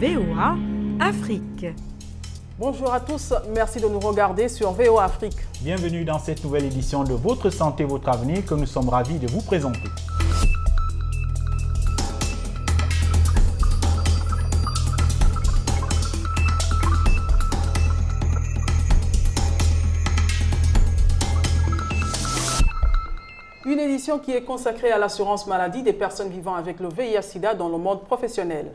VOA Afrique. Bonjour à tous, merci de nous regarder sur VOA Afrique. Bienvenue dans cette nouvelle édition de Votre Santé, Votre Avenir que nous sommes ravis de vous présenter. Une édition qui est consacrée à l'assurance maladie des personnes vivant avec le VIH-Sida dans le monde professionnel.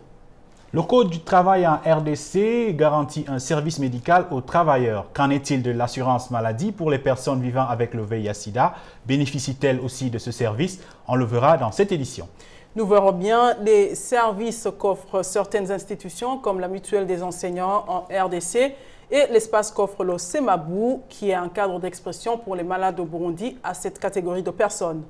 Le Code du travail en RDC garantit un service médical aux travailleurs. Qu'en est-il de l'assurance maladie pour les personnes vivant avec le VIH-Sida? Bénéficie-t-elle aussi de ce service? On le verra dans cette édition. Nous verrons bien les services qu'offrent certaines institutions comme la Mutuelle des enseignants en RDC et l'espace qu'offre le Semabou, qui est un cadre d'expression pour les malades au Burundi à cette catégorie de personnes.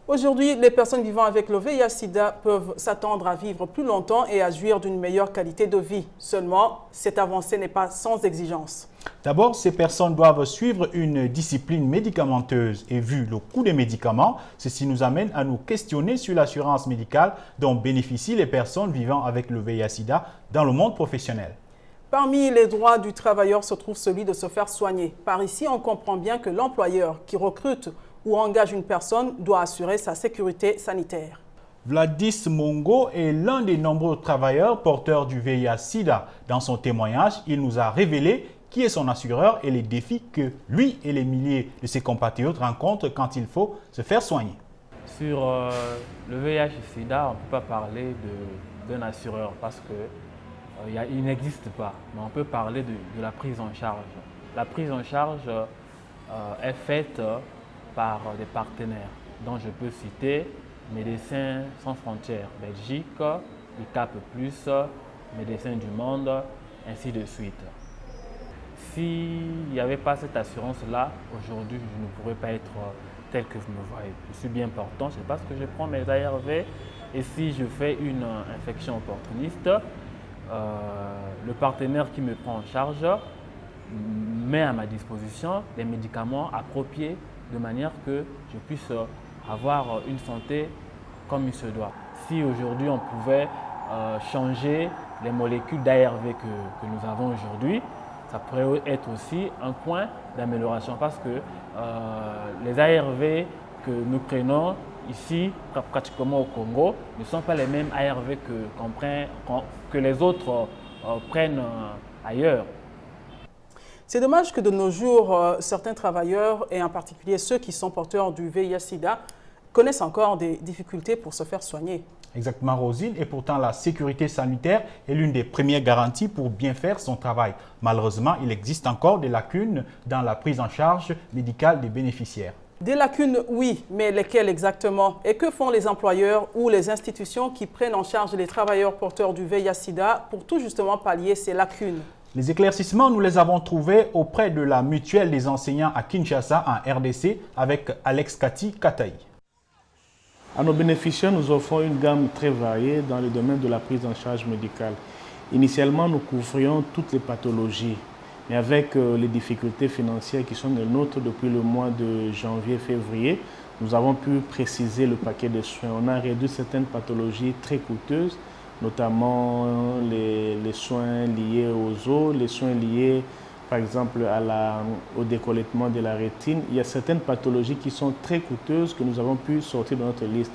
Aujourd'hui, les personnes vivant avec le VIH-Sida peuvent s'attendre à vivre plus longtemps et à jouir d'une meilleure qualité de vie. Seulement, cette avancée n'est pas sans exigence. D'abord, ces personnes doivent suivre une discipline médicamenteuse et vu le coût des médicaments, ceci nous amène à nous questionner sur l'assurance médicale dont bénéficient les personnes vivant avec le VIH-Sida dans le monde professionnel. Parmi les droits du travailleur se trouve celui de se faire soigner. Par ici, on comprend bien que l'employeur qui recrute ou engage une personne doit assurer sa sécurité sanitaire. Vladis Mongo est l'un des nombreux travailleurs porteurs du VIH-Sida. Dans son témoignage, il nous a révélé qui est son assureur et les défis que lui et les milliers de ses compatriotes rencontrent quand il faut se faire soigner. Sur le VIH-Sida, on ne peut pas parler d'un assureur parce que il n'existe pas, mais on peut parler de la prise en charge. La prise en charge est faite par des partenaires dont je peux citer Médecins sans frontières Belgique, ICAP+, Médecins du Monde, ainsi de suite. S'il n'y avait pas cette assurance-là, aujourd'hui, je ne pourrais pas être tel que vous me voyez. Je suis bien portant, c'est parce que je prends mes ARV et si je fais une infection opportuniste, le partenaire qui me prend en charge met à ma disposition des médicaments appropriés de manière que je puisse avoir une santé comme il se doit. Si aujourd'hui on pouvait changer les molécules d'ARV que nous avons aujourd'hui, ça pourrait être aussi un point d'amélioration parce que les ARV que nous prenons ici, pratiquement au Congo, ne sont pas les mêmes ARV que les autres prennent ailleurs. C'est dommage que de nos jours, certains travailleurs, et en particulier ceux qui sont porteurs du VIH-Sida, connaissent encore des difficultés pour se faire soigner. Exactement, Rosine, et pourtant la sécurité sanitaire est l'une des premières garanties pour bien faire son travail. Malheureusement, il existe encore des lacunes dans la prise en charge médicale des bénéficiaires. Des lacunes, oui, mais lesquelles exactement? Et que font les employeurs ou les institutions qui prennent en charge les travailleurs porteurs du VIH-Sida pour tout justement pallier ces lacunes? Les éclaircissements, nous les avons trouvés auprès de la Mutuelle des enseignants à Kinshasa, en RDC, avec Alex Kati Kataï. À nos bénéficiaires, nous offrons une gamme très variée dans le domaine de la prise en charge médicale. Initialement, nous couvrions toutes les pathologies, mais avec les difficultés financières qui sont les nôtres depuis le mois de janvier-février, nous avons pu préciser le paquet de soins. On a réduit certaines pathologies très coûteuses, notamment les soins liés aux os, les soins liés par exemple au décolletement de la rétine. Il y a certaines pathologies qui sont très coûteuses que nous avons pu sortir de notre liste.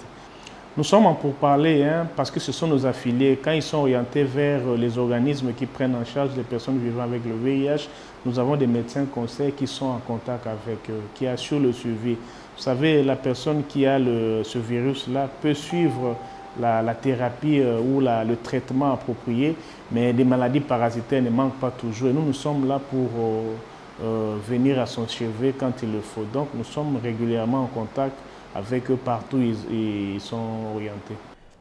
Nous sommes en pourparlers parce que ce sont nos affiliés. Quand ils sont orientés vers les organismes qui prennent en charge les personnes vivant avec le VIH, nous avons des médecins conseils qui sont en contact avec eux, qui assurent le suivi. Vous savez, la personne qui a ce virus-là peut suivre la thérapie ou le traitement approprié, mais des maladies parasitaires ne manquent pas toujours. Et nous sommes là pour venir à son chevet quand il le faut. Donc nous sommes régulièrement en contact avec eux partout où ils sont orientés.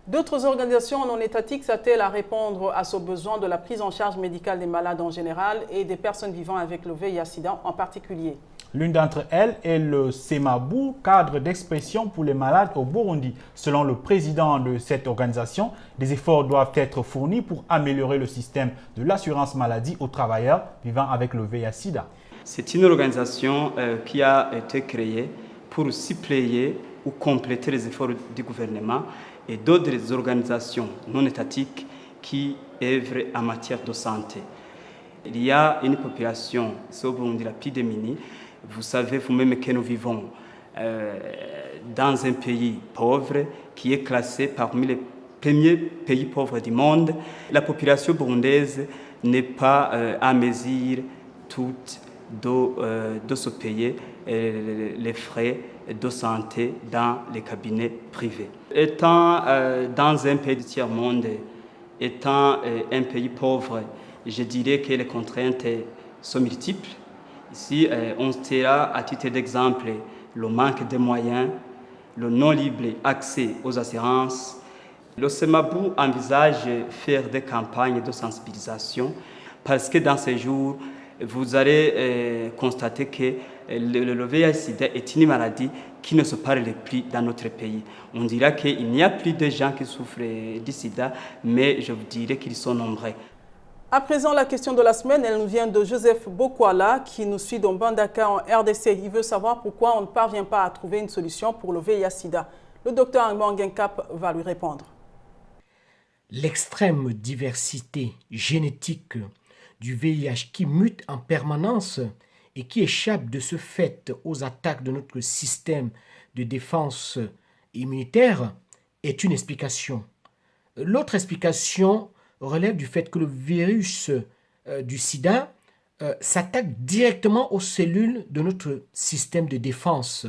D'autres organisations non étatiques s'attellent à répondre à ce besoin de la prise en charge médicale des malades en général et des personnes vivant avec le VIH-Sida en particulier. L'une d'entre elles est le Semabou, cadre d'expression pour les malades au Burundi. Selon le président de cette organisation, des efforts doivent être fournis pour améliorer le système de l'assurance maladie aux travailleurs vivant avec le VIH-Sida. C'est une organisation qui a été créée pour suppléer ou compléter les efforts du gouvernement et d'autres organisations non étatiques qui œuvrent en matière de santé. Il y a une population, c'est au Burundi la plus démunie. Vous savez vous-même que nous vivons dans un pays pauvre qui est classé parmi les premiers pays pauvres du monde. La population burundaise n'est pas à mesure toute de se payer les frais de santé dans les cabinets privés. Étant dans un pays du tiers-monde, étant un pays pauvre, je dirais que les contraintes sont multiples. Ici, on tira à titre d'exemple le manque de moyens, le non-libre accès aux assurances. Le SEMABU envisage de faire des campagnes de sensibilisation parce que dans ces jours, vous allez constater que le VIH-Sida est une maladie qui ne se parle plus dans notre pays. On dira qu'il n'y a plus de gens qui souffrent du sida, mais je vous dirais qu'ils sont nombreux. À présent, la question de la semaine, elle nous vient de Joseph Bokwala qui nous suit dans Bandaka en RDC. Il veut savoir pourquoi on ne parvient pas à trouver une solution pour le VIH-Sida. Le docteur Armand Genkap va lui répondre. L'extrême diversité génétique du VIH qui mute en permanence et qui échappe de ce fait aux attaques de notre système de défense immunitaire est une explication. L'autre explication relève du fait que le virus du sida s'attaque directement aux cellules de notre système de défense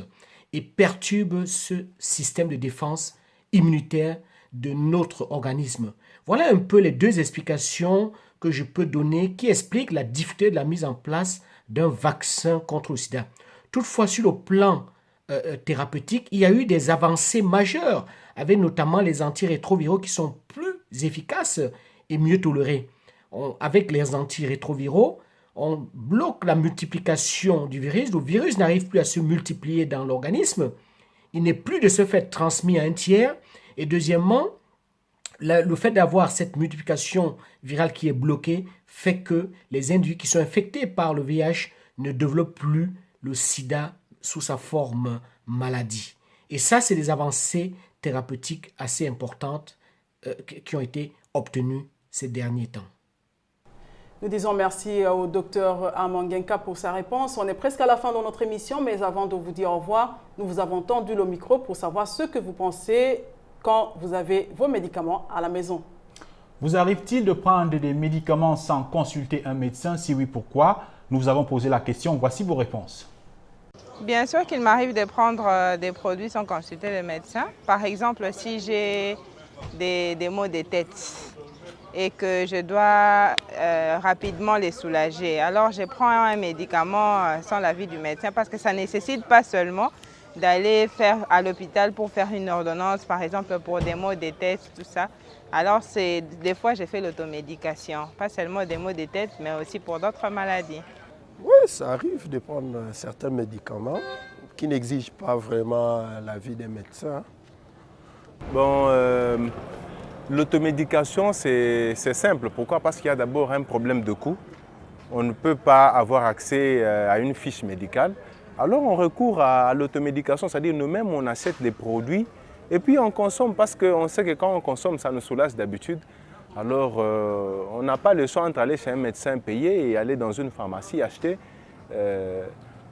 et perturbe ce système de défense immunitaire de notre organisme. Voilà un peu les deux explications que je peux donner qui expliquent la difficulté de la mise en place d'un vaccin contre le sida. Toutefois, sur le plan thérapeutique, il y a eu des avancées majeures, avec notamment les antirétroviraux qui sont plus efficaces et mieux tolérés. Avec les antirétroviraux, on bloque la multiplication du virus. Le virus n'arrive plus à se multiplier dans l'organisme. Il n'est plus de ce fait transmis à un tiers. Et deuxièmement, le fait d'avoir cette multiplication virale qui est bloquée fait que les individus qui sont infectés par le VIH ne développent plus le sida sous sa forme maladie. Et ça, c'est des avancées thérapeutiques assez importantes qui ont été obtenues ces derniers temps. Nous disons merci au docteur Armand Genkap pour sa réponse. On est presque à la fin de notre émission, mais avant de vous dire au revoir, nous vous avons tendu le micro pour savoir ce que vous pensez quand vous avez vos médicaments à la maison. Vous arrive-t-il de prendre des médicaments sans consulter un médecin? Si oui, pourquoi? Nous vous avons posé la question. Voici vos réponses. Bien sûr qu'il m'arrive de prendre des produits sans consulter le médecin. Par exemple, si j'ai des maux de tête et que je dois rapidement les soulager, alors je prends un médicament sans l'avis du médecin parce que ça ne nécessite pas seulement d'aller faire à l'hôpital pour faire une ordonnance, par exemple pour des maux de tête, tout ça. Alors des fois je fais l'automédication, pas seulement des maux de tête, mais aussi pour d'autres maladies. Oui, ça arrive de prendre certains médicaments qui n'exigent pas vraiment l'avis des médecins. Bon, l'automédication, c'est simple. Pourquoi? Parce qu'il y a d'abord un problème de coût. On ne peut pas avoir accès à une fiche médicale. Alors on recourt à l'automédication, c'est-à-dire nous-mêmes on achète des produits et puis on consomme parce qu'on sait que quand on consomme, ça nous soulage d'habitude. Alors on n'a pas le choix entre aller chez un médecin payé et aller dans une pharmacie acheter.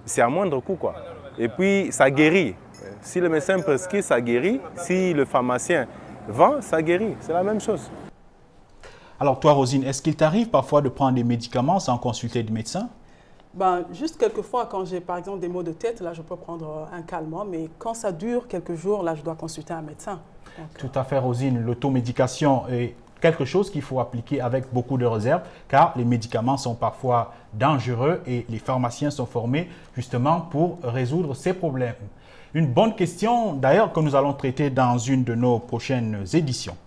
C'est à moindre coût, quoi. Et puis ça guérit. Si le médecin prescrit, ça guérit. Si le pharmacien vend, ça guérit. C'est la même chose. Alors toi, Rosine, est-ce qu'il t'arrive parfois de prendre des médicaments sans consulter le médecin? Juste quelques fois, quand j'ai par exemple des maux de tête, là je peux prendre un calmant, mais quand ça dure quelques jours, là je dois consulter un médecin. Donc, tout à fait, Rosine. L'automédication est quelque chose qu'il faut appliquer avec beaucoup de réserve, car les médicaments sont parfois dangereux et les pharmaciens sont formés justement pour résoudre ces problèmes. Une bonne question d'ailleurs que nous allons traiter dans une de nos prochaines éditions.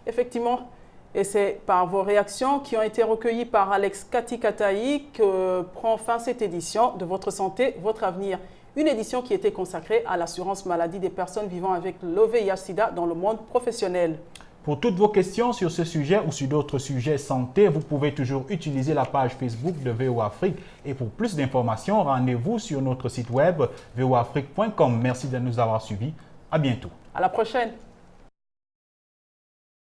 Effectivement. Et c'est par vos réactions qui ont été recueillies par Alex Katikataï que prend fin cette édition de Votre Santé, Votre Avenir. Une édition qui était consacrée à l'assurance maladie des personnes vivant avec le VIH-Sida dans le monde professionnel. Pour toutes vos questions sur ce sujet ou sur d'autres sujets santé, vous pouvez toujours utiliser la page Facebook de VOA Afrique. Et pour plus d'informations, rendez-vous sur notre site web voafrique.com. Merci de nous avoir suivis. À bientôt. À la prochaine.